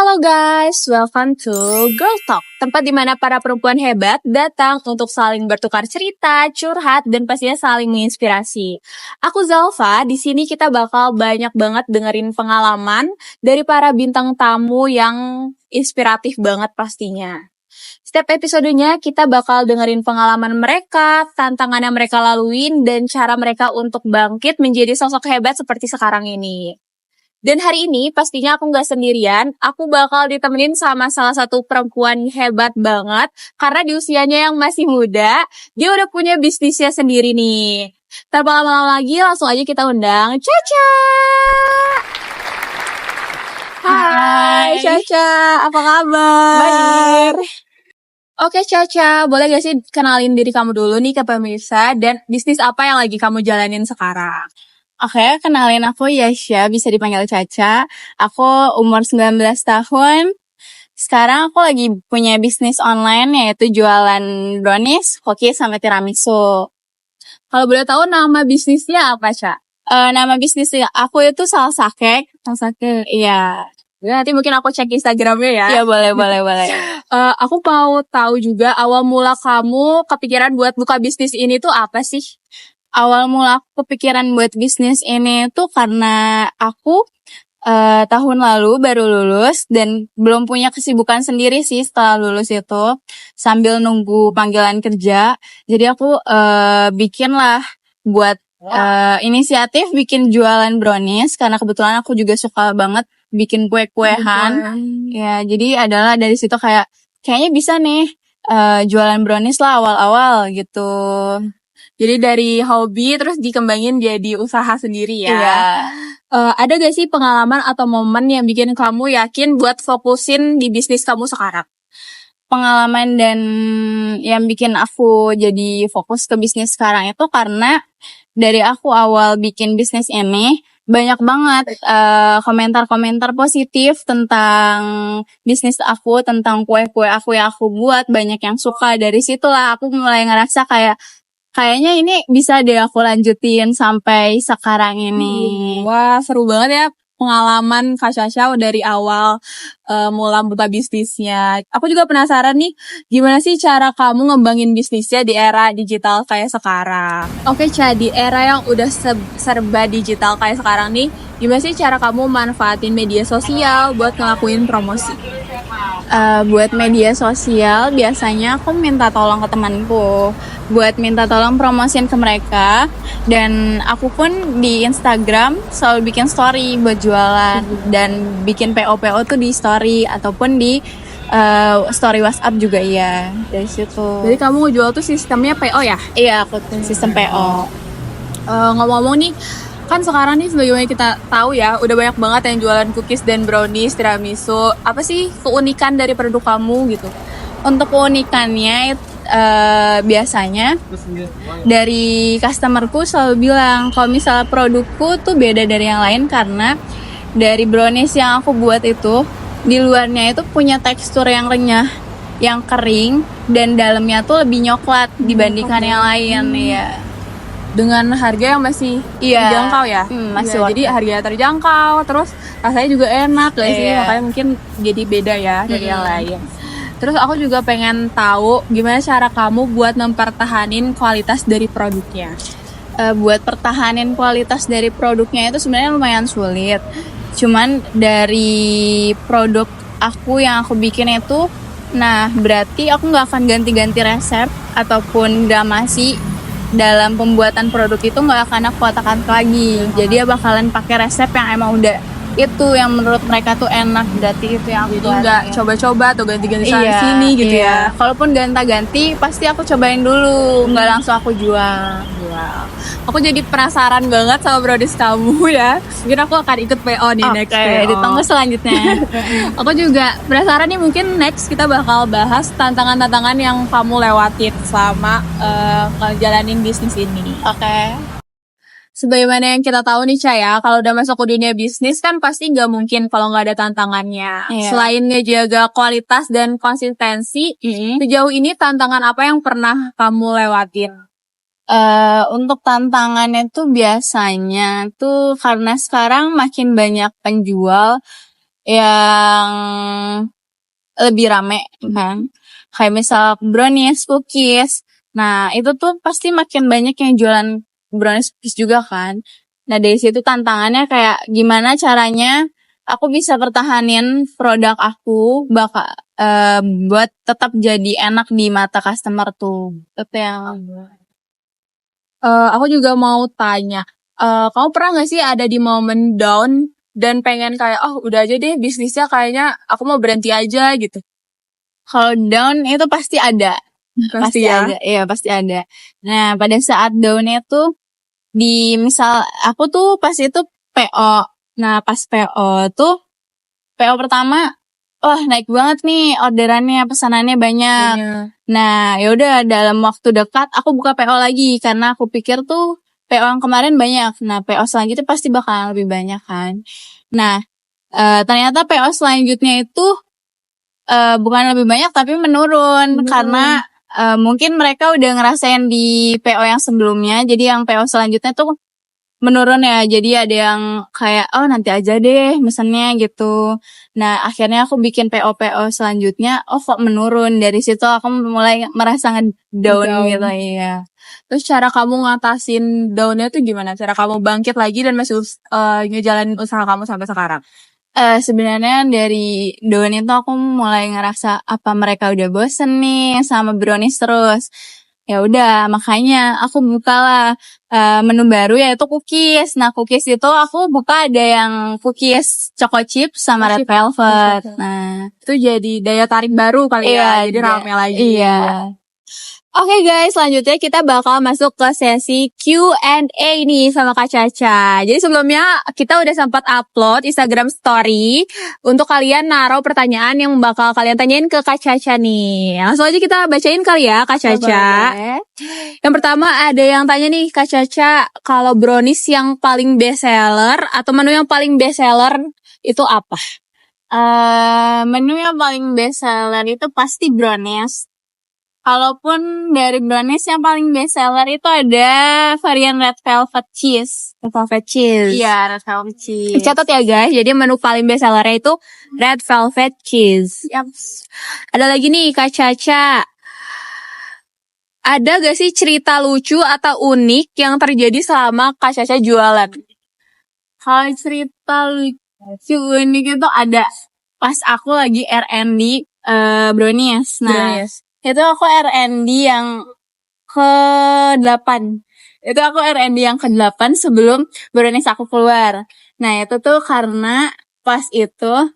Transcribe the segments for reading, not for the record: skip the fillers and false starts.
Halo guys, welcome to Girl Talk, tempat di mana para perempuan hebat datang untuk saling bertukar cerita, curhat, dan pastinya saling menginspirasi. Aku Zalfa, di sini kita bakal banyak banget dengerin pengalaman dari para bintang tamu yang inspiratif banget pastinya. Setiap episodenya kita bakal dengerin pengalaman mereka, tantangan yang mereka laluin, dan cara mereka untuk bangkit menjadi sosok hebat seperti sekarang ini. Dan hari ini pastinya aku gak sendirian, aku bakal ditemenin sama salah satu perempuan hebat banget. Karena di usianya yang masih muda, dia udah punya bisnisnya sendiri nih. Tanpa lama-lama lagi, langsung aja kita undang Caca. Hai Caca, apa kabar? Baik. Oke Caca, boleh gak sih kenalin diri kamu dulu nih ke pemirsa dan bisnis apa yang lagi kamu jalanin sekarang? Oke, kenalin aku Yasha, bisa dipanggil Caca. Aku umur 19 tahun. Sekarang aku lagi punya bisnis online yaitu jualan brownies, cookies, sama tiramisu. Kalau boleh tahu nama bisnisnya apa, Ca? Nama bisnis aku itu Salsa Cake. Salsa Cake. Iya. Nanti mungkin aku cek Instagramnya ya. Iya, boleh. Aku mau tahu juga awal mula kamu kepikiran buat buka bisnis ini tuh apa sih? Awal mula aku kepikiran buat bisnis ini tuh karena aku tahun lalu baru lulus dan belum punya kesibukan sendiri sih setelah lulus itu, sambil nunggu panggilan kerja. Jadi aku bikin lah buat inisiatif bikin jualan brownies karena kebetulan aku juga suka banget bikin kue-kuehan. Ya, jadi adalah dari situ kayaknya bisa nih jualan brownies lah awal-awal gitu. Jadi dari hobi terus dikembangin jadi usaha sendiri ya. Iya. Ada gak sih pengalaman atau momen yang bikin kamu yakin buat fokusin di bisnis kamu sekarang? Pengalaman dan yang bikin aku jadi fokus ke bisnis sekarang itu karena dari aku awal bikin bisnis ini banyak banget komentar-komentar positif tentang bisnis aku, tentang kue-kue aku yang aku buat, banyak yang suka. Dari situlah aku mulai ngerasa kayaknya ini bisa deh aku lanjutin sampai sekarang ini. Wah, seru banget ya pengalaman Kak Caca dari awal mula buka bisnisnya. Aku juga penasaran nih, gimana sih cara kamu ngembangin bisnisnya di era digital kayak sekarang? Oke, Ca, di era yang udah serba digital kayak sekarang nih, gimana sih cara kamu manfaatin media sosial buat ngelakuin promosi? Buat media sosial biasanya aku minta tolong ke temanku buat minta tolong promosiin ke mereka, dan aku pun di Instagram selalu bikin story buat jualan dan bikin PO tuh di story ataupun di story WhatsApp juga ya, dari situ. Jadi kamu ngejual tuh sistemnya PO ya? Iya, aku sistem PO. Ngomong-ngomong nih, kan sekarang nih sebagaimana kita tahu ya, udah banyak banget yang jualan cookies dan brownies, tiramisu. Apa sih keunikan dari produk kamu gitu? Untuk keunikannya biasanya dari customerku selalu bilang kalau misalnya produkku tuh beda dari yang lain karena dari brownies yang aku buat itu di luarnya itu punya tekstur yang renyah, yang kering, dan dalamnya tuh lebih nyoklat dibandingkan yang lain ya. Dengan harga yang masih terjangkau ya? Masih jadi harga terjangkau, terus rasanya juga enak gak sih? Makanya mungkin jadi beda ya dari yang lain. Terus aku juga pengen tahu gimana cara kamu buat mempertahanin kualitas dari produknya. Buat pertahanin kualitas dari produknya itu sebenarnya lumayan sulit. Cuman dari produk aku yang aku bikin itu, nah berarti aku nggak akan ganti-ganti resep ataupun gramasi dalam pembuatan produk itu, nggak akan aku otak-atik lagi. Jadi ya bakalan pakai resep yang emang udah itu yang menurut mereka tuh enak, berarti itu yang aku jadi nggak coba-coba atau ganti-ganti sana sini gitu ya. Kalaupun ganti-ganti pasti aku cobain dulu, nggak langsung aku jual. Aku jadi penasaran banget sama brownies kamu ya. Mungkin aku akan ikut PO nih next PO. Ditunggu selanjutnya. Aku juga penasaran nih, mungkin next kita bakal bahas tantangan-tantangan yang kamu lewatin selama ngejalanin bisnis ini. Oke. Sebagaimana yang kita tahu nih, Ca, ya, kalau udah masuk ke dunia bisnis kan pasti nggak mungkin kalau nggak ada tantangannya. Iya. Selain ngejaga kualitas dan konsistensi, sejauh ini tantangan apa yang pernah kamu lewatin? Untuk tantangannya tuh biasanya tuh karena sekarang makin banyak penjual, yang lebih rame kan. Kayak misal brownies, cookies. Nah, itu tuh pasti makin banyak yang jualan brownies cookies juga kan. Nah, dari situ tantangannya kayak gimana caranya aku bisa pertahanin produk aku buat tetap jadi enak di mata customer tuh. Itu yang Aku juga mau tanya, kamu pernah gak sih ada di momen down dan pengen kayak, oh udah aja deh bisnisnya kayaknya aku mau berhenti aja gitu? kalau down itu pasti ada. Pasti ya. Ada. Iya, pasti ada. Nah, pada saat down itu misal aku tuh pas itu PO. Nah, pas PO tuh PO pertama, wah naik banget nih orderannya, pesanannya banyak. Iya. Nah, yaudah dalam waktu dekat aku buka PO lagi karena aku pikir tuh PO yang kemarin banyak. Nah, PO selanjutnya pasti bakalan lebih banyak kan. Nah, ternyata PO selanjutnya itu bukan lebih banyak tapi menurun. Karena mungkin mereka udah ngerasain di PO yang sebelumnya, jadi yang PO selanjutnya tuh menurun ya. Jadi ada yang kayak oh nanti aja deh mesennya gitu. Nah, akhirnya aku bikin PO selanjutnya, oh kok menurun. Dari situ aku mulai merasa ngedown gitu. Iya. Terus cara kamu ngatasin downnya tuh gimana? Cara kamu bangkit lagi dan masih ngejalanin usaha kamu sampai sekarang? Sebenarnya dari down itu aku mulai ngerasa apa mereka udah bosen nih sama brownies terus. Ya udah, makanya aku bukalah menu baru yaitu cookies. Nah, cookies itu aku buka ada yang cookies choco chip sama red velvet. Nah, Itu jadi daya tarik baru kali ya. Jadi rame lagi. Iya. Oke guys, selanjutnya kita bakal masuk ke sesi Q&A nih sama Kak Caca. Jadi sebelumnya kita udah sempat upload Instagram story untuk kalian naruh pertanyaan yang bakal kalian tanyain ke Kak Caca nih. Langsung aja kita bacain kali ya Kak Caca. Yang pertama ada yang tanya nih Kak Caca, kalau brownies yang paling best seller atau menu yang paling best seller itu apa? Menu yang paling best seller itu pasti brownies. Kalaupun dari brownies yang paling best seller itu ada varian red velvet cheese. Red velvet cheese. Iya, red velvet cheese. Catat ya guys, jadi menu paling best sellernya itu red velvet cheese. Yap. Ada lagi nih Kak Caca. Ada gak sih cerita lucu atau unik yang terjadi selama Kak Caca jualan? Kalau cerita lucu unik itu ada pas aku lagi R&D brownies. Nah, itu aku R&D yang ke-8. Itu aku R&D yang ke-8 sebelum brownies aku keluar. Nah, itu tuh karena pas itu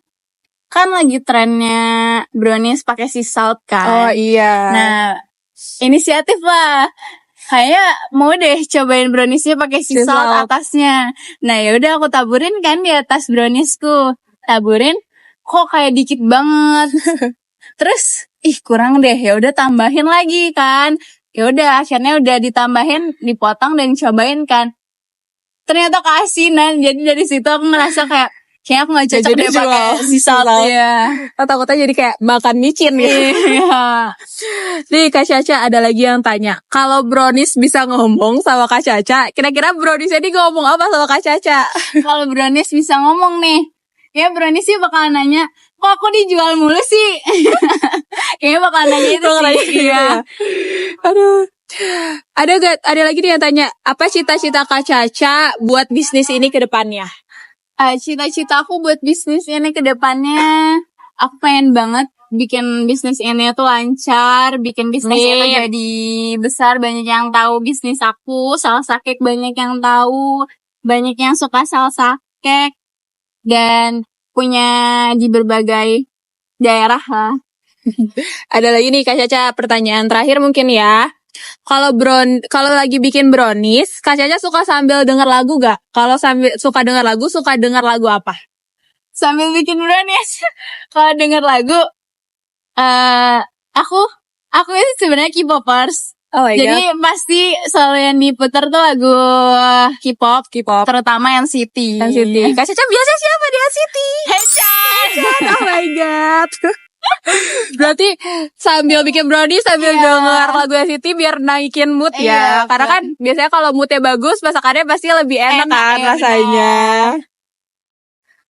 kan lagi trennya brownies pakai sea salt kan. Oh iya. Nah, inisiatif lah. Kayak mau deh cobain browniesnya pakai sea salt atasnya. Nah, yaudah aku taburin kan di atas browniesku. Taburin, kok kayak dikit banget. Terus kurang deh, ya udah tambahin lagi kan. Ya udah akhirnya udah ditambahin, dipotong dan cobain kan. Ternyata keasinan. Jadi dari situ aku ngerasa kayak kayaknya aku gak cocok deh pakai sea salt. Iya. Takutnya jadi kayak makan micin gitu. Iya. Nih Kak Caca ada lagi yang tanya, kalau brownies bisa ngomong sama Kak Caca, kira-kira brownies ini ngomong apa sama Kak Caca? Kalau brownies bisa ngomong nih, ya brownies sih bakal nanya, kok aku dijual mulu sih? Kayaknya bakal nanya itu sih. Iya. Aduh. Ada lagi nih yang tanya, apa cita-cita Kak Caca buat bisnis ini ke depannya? Cita-cita aku buat bisnis ini ke depannya, aku pengen banget bikin bisnis ini tuh lancar, bikin bisnis itu jadi besar, banyak yang tahu bisnis aku, salsa cake banyak yang tahu, banyak yang suka salsa cake, dan punya di berbagai daerah lah. Ada lagi nih Kak Caca, pertanyaan terakhir mungkin ya. Kalau lagi bikin brownies, Kak Caca suka sambil denger lagu gak? Kalau suka denger lagu apa? Sambil bikin brownies. Kalau denger lagu, aku itu sebenarnya K-popers. Oh my Jadi pasti selalu yang diputar tuh lagu K-pop, terutama NCT. Kak Caca biasa siapa di NCT? Haechan. Oh my god. Berarti sambil bikin brownies sambil denger lagu NCT biar naikin mood ya. Karena kan biasanya kalau moodnya bagus, masakannya pasti lebih enak kan rasanya.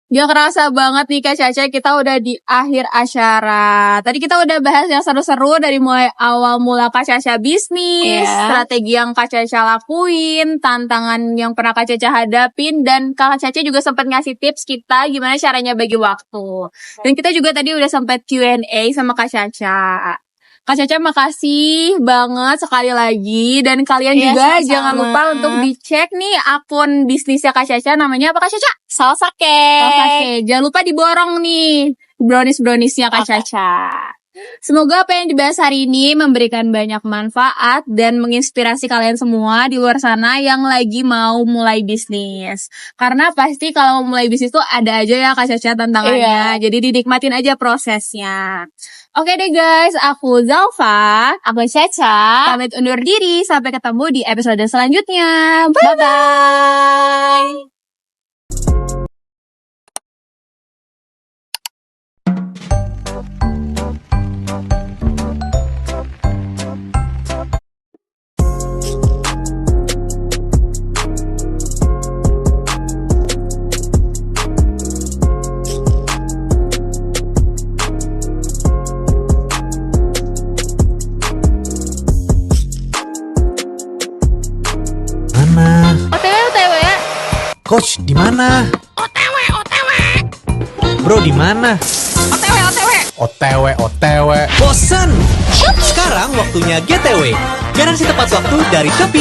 Gak kerasa banget nih Kak Caca, kita udah di akhir acara. Tadi kita udah bahas yang seru-seru dari mulai awal mula Kak Caca bisnis, strategi yang Kak Caca lakuin, tantangan yang pernah Kak Caca hadapin, dan Kak Caca juga sempat ngasih tips kita gimana caranya bagi waktu. Dan kita juga tadi udah sempat Q&A sama Kak Caca. Kak Caca makasih banget sekali lagi, dan kalian juga sama-sama. jangan lupa untuk dicek nih akun bisnisnya Kak Caca, namanya apa Kak Caca? Salsake. Oke, jangan lupa diborong nih brownies-browniesnya Kak Caca. Semoga apa yang dibahas hari ini memberikan banyak manfaat dan menginspirasi kalian semua di luar sana yang lagi mau mulai bisnis. Karena pasti kalau mau mulai bisnis tuh ada aja ya Kak Caca tantangannya. Jadi dinikmatin aja prosesnya. Oke deh guys, aku Zalfa. Aku Caca. Pamit undur diri, sampai ketemu di episode selanjutnya. Bye-bye. Mana? OTW. Coach, di mana? OTW. Bro, di mana? OTW. Bosan? Sekarang waktunya GTW. Garansi tepat waktu dari Shopee.